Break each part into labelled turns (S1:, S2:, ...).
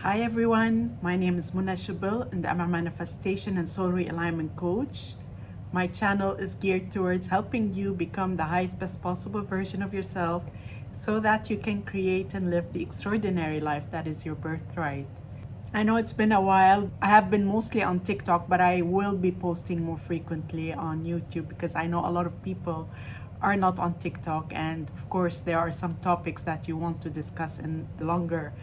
S1: Hi everyone, my name is Muna Shubil and I'm a manifestation and soul realignment coach. My channel is geared towards helping you become the highest best possible version of yourself so that you can create and live the extraordinary life that is your birthright. I know it's been a while. I have been mostly on TikTok, but I will be posting more frequently on YouTube because I know a lot of people are not on TikTok, and of course there are some topics that you want to discuss in longer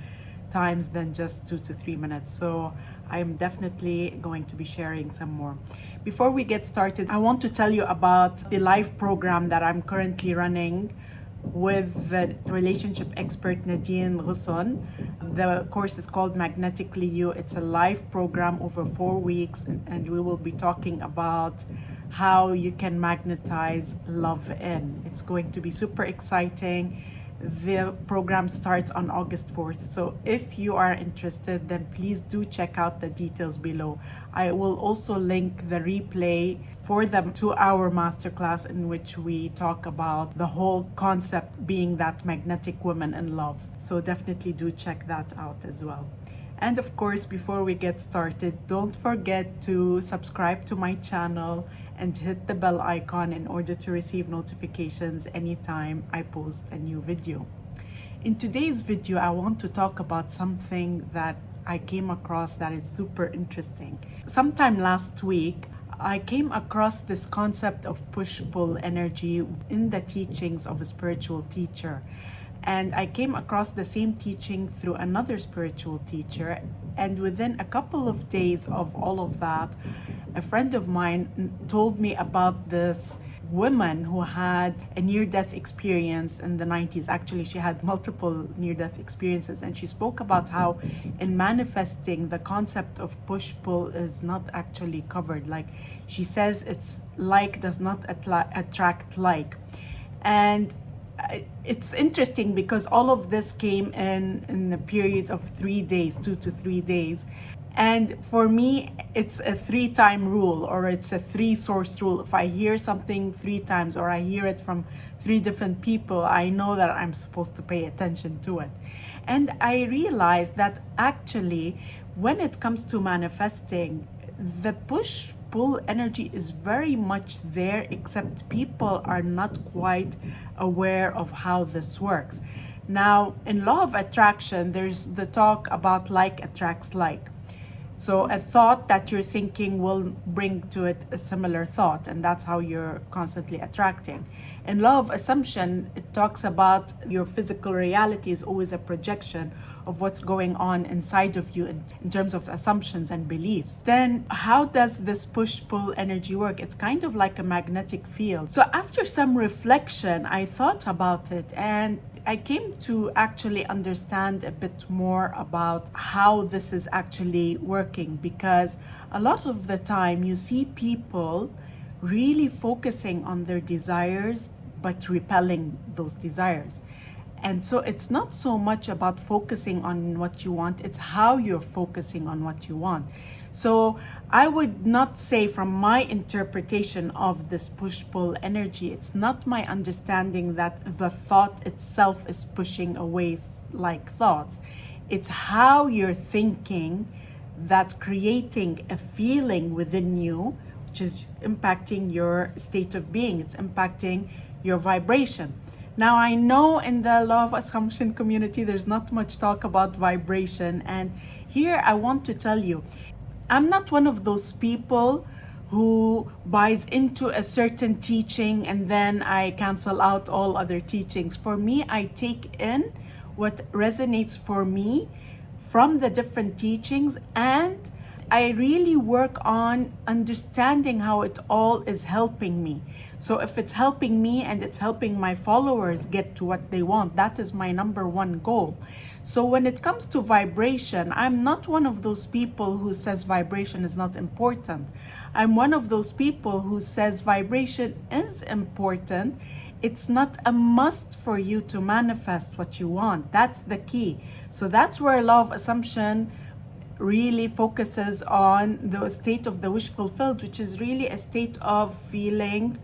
S1: times than just 2 to 3 minutes. So I'm definitely going to be sharing some more. Before we get started, I want to tell you about the live program that I'm currently running with the relationship expert Nadine Ghusson. The course is called Magnetically You. It's a live program over 4 weeks, and we will be talking about how you can magnetize love in. It's going to be super exciting. The program starts on August 4th. So if you are interested, then please do check out the details below. I will also link the replay for the 2-hour masterclass in which we talk about the whole concept being that magnetic woman in love. So definitely do check that out as well. And of course, before we get started, don't forget to subscribe to my channel and hit the bell icon in order to receive notifications anytime I post a new video. In today's video, I want to talk about something that I came across that is super interesting. Sometime last week, I came across this concept of push-pull energy in the teachings of a spiritual teacher. And I came across the same teaching through another spiritual teacher. And within a couple of days of all of that, a friend of mine told me about this woman who had a near-death experience in the 90s. Actually, she had multiple near-death experiences, and she spoke about how in manifesting, the concept of push-pull is not actually covered. Like she says, it's like does not attract like. And it's interesting because all of this came in a period of 3 days, 2 to 3 days. And for me, it's a 3-time rule, or it's a 3-source rule. If I hear something 3 times, or I hear it from 3 different people, I know that I'm supposed to pay attention to it. And I realized that actually, when it comes to manifesting, the push-pull energy is very much there, except people are not quite aware of how this works. Now, in law of attraction, there's the talk about like attracts like. So a thought that you're thinking will bring to it a similar thought, and that's how you're constantly attracting. In law of assumption, it talks about your physical reality is always a projection of what's going on inside of you in terms of assumptions and beliefs. Then how does this push-pull energy work? It's kind of like a magnetic field. So after some reflection, I thought about it, and I came to actually understand a bit more about how this is actually working, because a lot of the time you see people really focusing on their desires but repelling those desires. And so it's not so much about focusing on what you want, it's how you're focusing on what you want. So I would not say, from my interpretation of this push-pull energy, it's not my understanding that the thought itself is pushing away like thoughts. It's how you're thinking that's creating a feeling within you, which is impacting your state of being. It's impacting your vibration. Now, I know in the law of assumption community, there's not much talk about vibration. And here I want to tell you, I'm not one of those people who buys into a certain teaching and then I cancel out all other teachings. For me, I take in what resonates for me from the different teachings, and I really work on understanding how it all is helping me. So if it's helping me and it's helping my followers get to what they want, that is my number one goal. So when it comes to vibration, I'm not one of those people who says vibration is not important. I'm one of those people who says vibration is important. It's not a must for you to manifest what you want. That's the key. So that's where law of assumption really focuses on the state of the wish fulfilled, which is really a state of feeling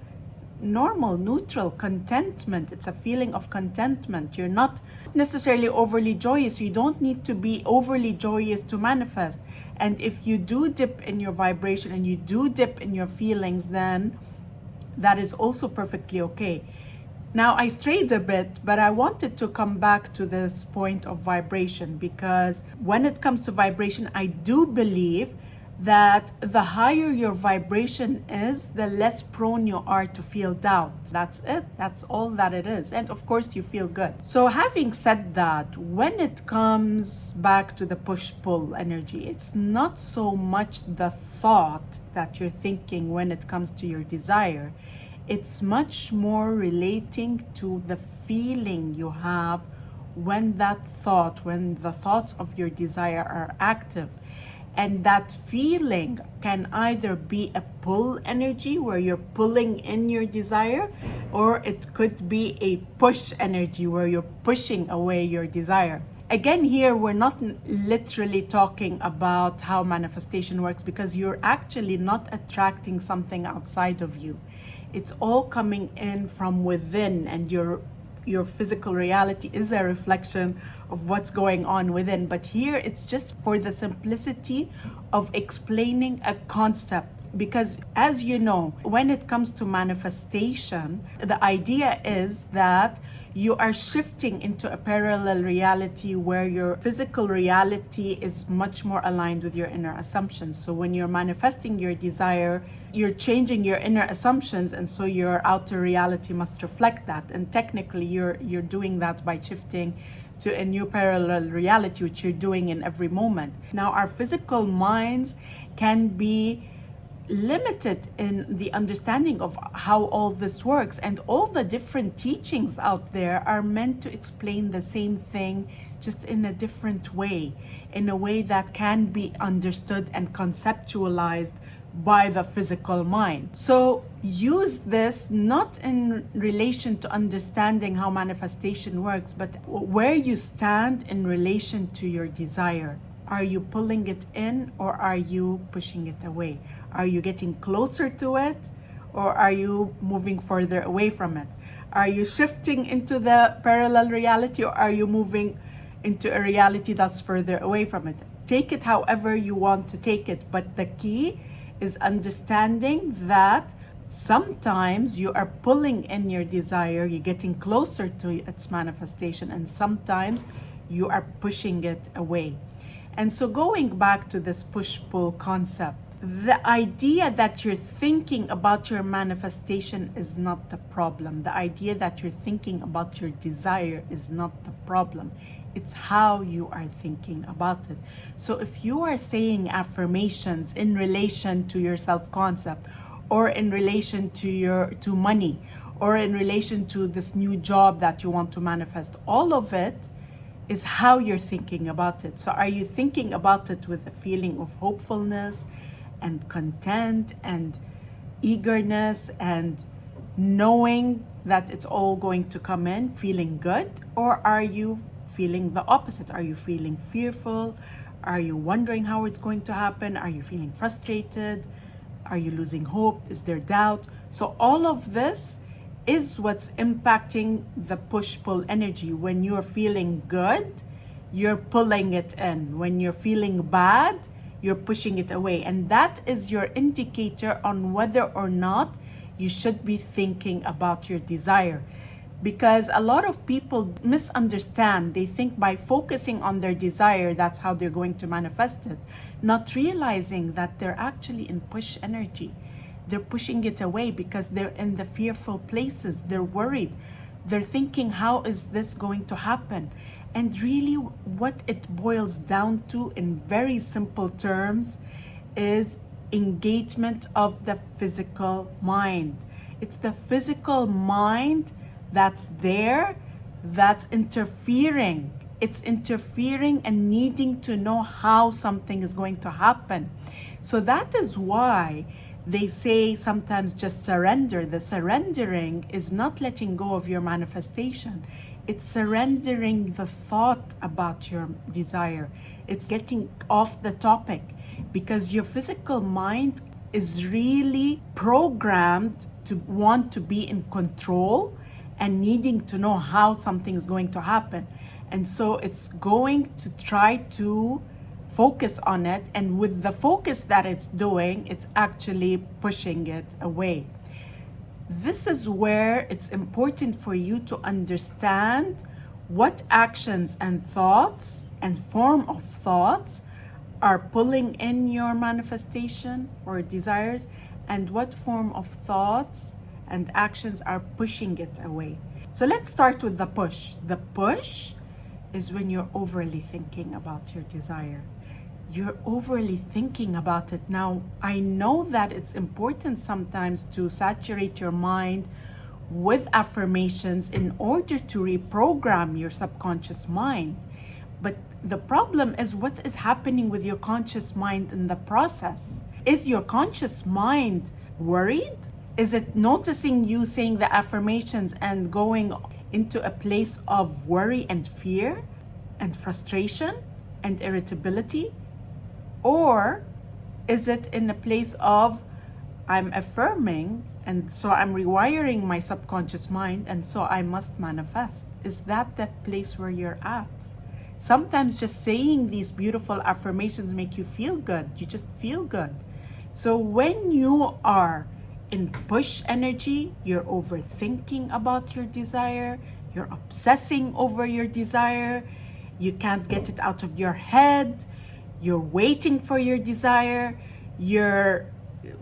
S1: normal, neutral contentment. It's a feeling of contentment. You're not necessarily overly joyous. You don't need to be overly joyous to manifest. And if you do dip in your vibration and you do dip in your feelings, then that is also perfectly okay. Now, I strayed a bit, but I wanted to come back to this point of vibration, because when it comes to vibration, I do believe that the higher your vibration is, the less prone you are to feel doubt. That's it. That's all that it is. And of course, you feel good. So having said that, when it comes back to the push-pull energy, it's not so much the thought that you're thinking when it comes to your desire. It's much more relating to the feeling you have when the thoughts of your desire are active. And that feeling can either be a pull energy where you're pulling in your desire, or it could be a push energy where you're pushing away your desire. Again, here we're not literally talking about how manifestation works, because you're actually not attracting something outside of you. It's all coming in from within, and your physical reality is a reflection of what's going on within. But here it's just for the simplicity of explaining a concept, because as you know, when it comes to manifestation, the idea is that you are shifting into a parallel reality where your physical reality is much more aligned with your inner assumptions. So when you're manifesting your desire, you're changing your inner assumptions, and so your outer reality must reflect that. And technically you're doing that by shifting to a new parallel reality, which you're doing in every moment. Now, our physical minds can be limited in the understanding of how all this works, and all the different teachings out there are meant to explain the same thing, just in a different way, in a way that can be understood and conceptualized by the physical mind. So use this not in relation to understanding how manifestation works, but where you stand in relation to your desire. Are you pulling it in, or are you pushing it away? Are you getting closer to it, or are you moving further away from it? Are you shifting into the parallel reality, or are you moving into a reality that's further away from it? Take it however you want to take it, but the key is understanding that sometimes you are pulling in your desire, you're getting closer to its manifestation, and sometimes you are pushing it away. And so going back to this push-pull concept, the idea that you're thinking about your manifestation is not the problem. The idea that you're thinking about your desire is not the problem. It's how you are thinking about it. So if you are saying affirmations in relation to your self-concept, or in relation to money, or in relation to this new job that you want to manifest, all of it is how you're thinking about it. So are you thinking about it with a feeling of hopefulness and content and eagerness and knowing that it's all going to come in, feeling good? Or are you feeling the opposite? Are you feeling fearful? Are you wondering how it's going to happen? Are you feeling frustrated? Are you losing hope? Is there doubt? So all of this is what's impacting the push-pull energy. When you're feeling good, you're pulling it in. When you're feeling bad, you're pushing it away. And that is your indicator on whether or not you should be thinking about your desire. Because a lot of people misunderstand. They think by focusing on their desire, that's how they're going to manifest it, not realizing that they're actually in push energy. They're pushing it away because they're in the fearful places. They're worried. They're thinking, how is this going to happen? And really what it boils down to in very simple terms is engagement of the physical mind. It's the physical mind that's there, that's interfering. It's interfering and needing to know how something is going to happen. So that is why they say sometimes just surrender. The surrendering is not letting go of your manifestation. It's surrendering the thought about your desire. It's getting off the topic, because your physical mind is really programmed to want to be in control and needing to know how something is going to happen. And so it's going to try to focus on it. And with the focus that it's doing, it's actually pushing it away. This is where it's important for you to understand what actions and thoughts and form of thoughts are pulling in your manifestation or desires, and what form of thoughts and actions are pushing it away. So let's start with the push. The push is when you're overly thinking about your desire. You're overly thinking about it. Now, I know that it's important sometimes to saturate your mind with affirmations in order to reprogram your subconscious mind. But the problem is, what is happening with your conscious mind in the process? Is your conscious mind worried? Is it noticing you saying the affirmations and going into a place of worry and fear and frustration and irritability? Or is it in a place of, I'm affirming, and so I'm rewiring my subconscious mind, and so I must manifest? Is that the place where you're at? Sometimes just saying these beautiful affirmations make you feel good. You just feel good. So when you are in push energy, you're overthinking about your desire, you're obsessing over your desire, you can't get it out of your head, you're waiting for your desire, you're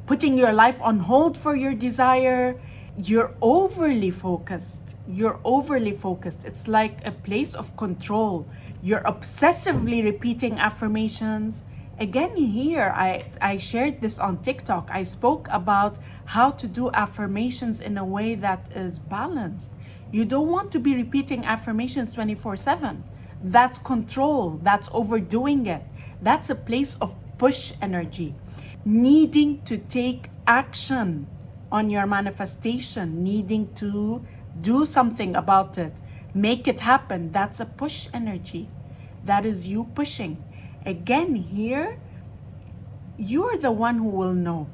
S1: putting your life on hold for your desire, you're overly focused. It's like a place of control. You're obsessively repeating affirmations. Again, here, I shared this on TikTok. I spoke about how to do affirmations in a way that is balanced. You don't want to be repeating affirmations 24/7. That's control. That's overdoing it. That's a place of push energy. Needing to take action on your manifestation, needing to do something about it, make it happen. That's a push energy. That is you pushing. Again, here, you're the one who will know.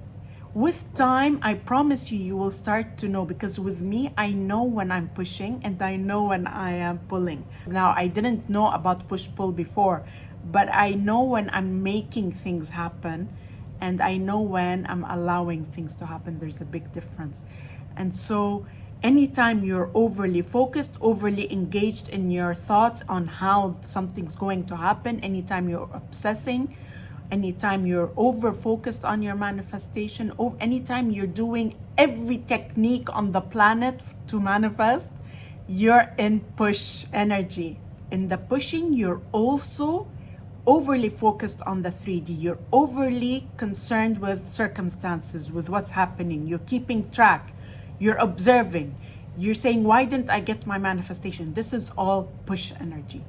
S1: With time, I promise you, you will start to know, because with me, I know when I'm pushing and I know when I am pulling. Now, I didn't know about push-pull before, but I know when I'm making things happen, and I know when I'm allowing things to happen. There's a big difference. And so anytime you're overly focused, overly engaged in your thoughts on how something's going to happen, anytime you're obsessing, anytime you're over focused on your manifestation, or anytime you're doing every technique on the planet to manifest, you're in push energy. In the pushing, you're also overly focused on the 3D. You're overly concerned with circumstances, with what's happening. You're keeping track. You're observing. You're saying, why didn't I get my manifestation? This is all push energy.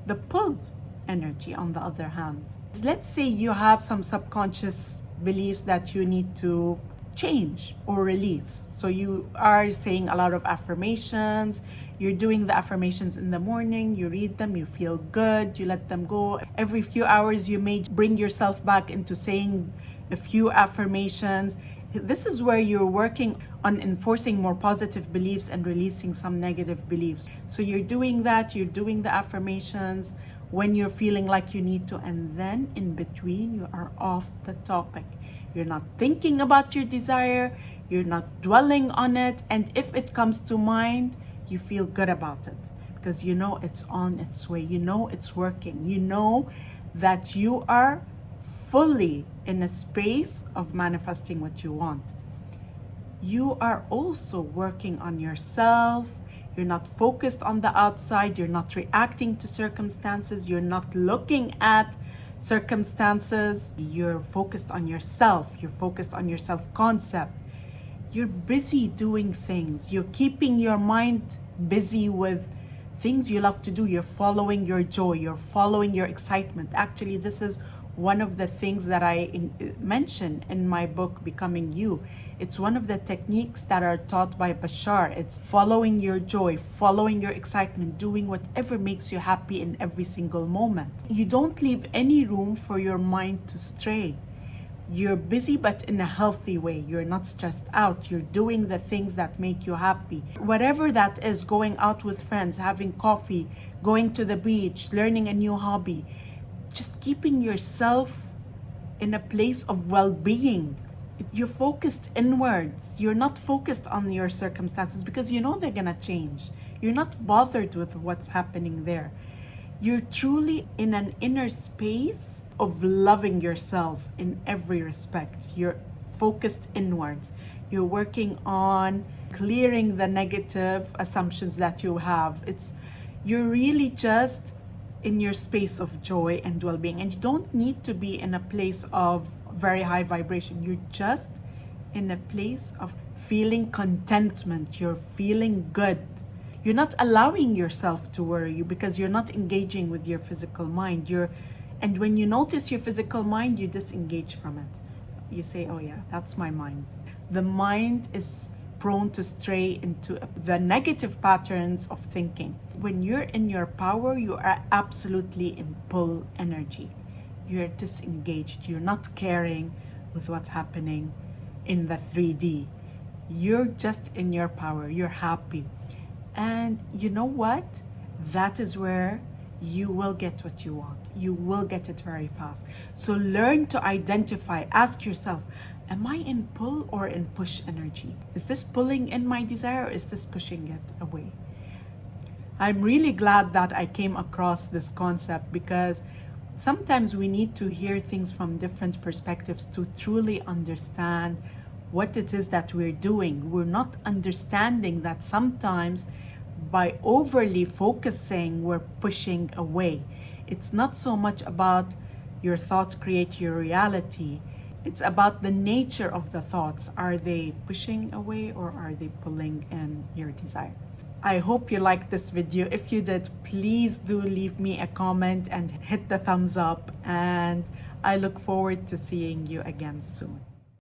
S1: The pull energy, on the other hand, let's say you have some subconscious beliefs that you need to change or release. So you are saying a lot of affirmations. You're doing the affirmations in the morning, you read them, you feel good, you let them go. Every few hours, you may bring yourself back into saying a few affirmations. This is where you're working on enforcing more positive beliefs and releasing some negative beliefs. So you're doing that, you're doing the affirmations when you're feeling like you need to, and then in between, you are off the topic. You're not thinking about your desire, you're not dwelling on it, and if it comes to mind, you feel good about it because you know it's on its way, you know it's working, you know that you are fully in a space of manifesting what you want. You are also working on yourself. You're not focused on the outside. You're not reacting to circumstances. You're not looking at circumstances. You're focused on yourself. You're focused on your self-concept. You're busy doing things. You're keeping your mind busy with things you love to do. You're following your joy. You're following your excitement. Actually, this is one of the things that I mention in my book, Becoming You. It's one of the techniques that are taught by Bashar. It's following your joy, following your excitement, doing whatever makes you happy in every single moment. You don't leave any room for your mind to stray. You're busy, but in a healthy way. You're not stressed out. You're doing the things that make you happy. Whatever that is, going out with friends, having coffee, going to the beach, learning a new hobby, just keeping yourself in a place of well-being. You're focused inwards. You're not focused on your circumstances because you know they're gonna change. You're not bothered with what's happening there. You're truly in an inner space of loving yourself in every respect. You're focused inwards. You're working on clearing the negative assumptions that you have. You're really just in your space of joy and well-being, and you don't need to be in a place of very high vibration. You're just in a place of feeling contentment. You're feeling good. You're not allowing yourself to worry you because you're not engaging with your physical mind. And when you notice your physical mind, you disengage from it. You say, oh yeah, that's my mind. The mind is prone to stray into the negative patterns of thinking. When you're in your power, you are absolutely in pull energy. You're disengaged. You're not caring with what's happening in the 3D. You're just in your power. You're happy. And you know what? That is where you will get what you want. You will get it very fast. So learn to identify. Ask yourself, am I in pull or in push energy? Is this pulling in my desire or is this pushing it away? I'm really glad that I came across this concept because sometimes we need to hear things from different perspectives to truly understand what it is that we're doing. We're not understanding that sometimes by overly focusing, we're pushing away. It's not so much about your thoughts create your reality. It's about the nature of the thoughts. Are they pushing away or are they pulling in your desire? I hope you liked this video. If you did, please do leave me a comment and hit the thumbs up. And I look forward to seeing you again soon.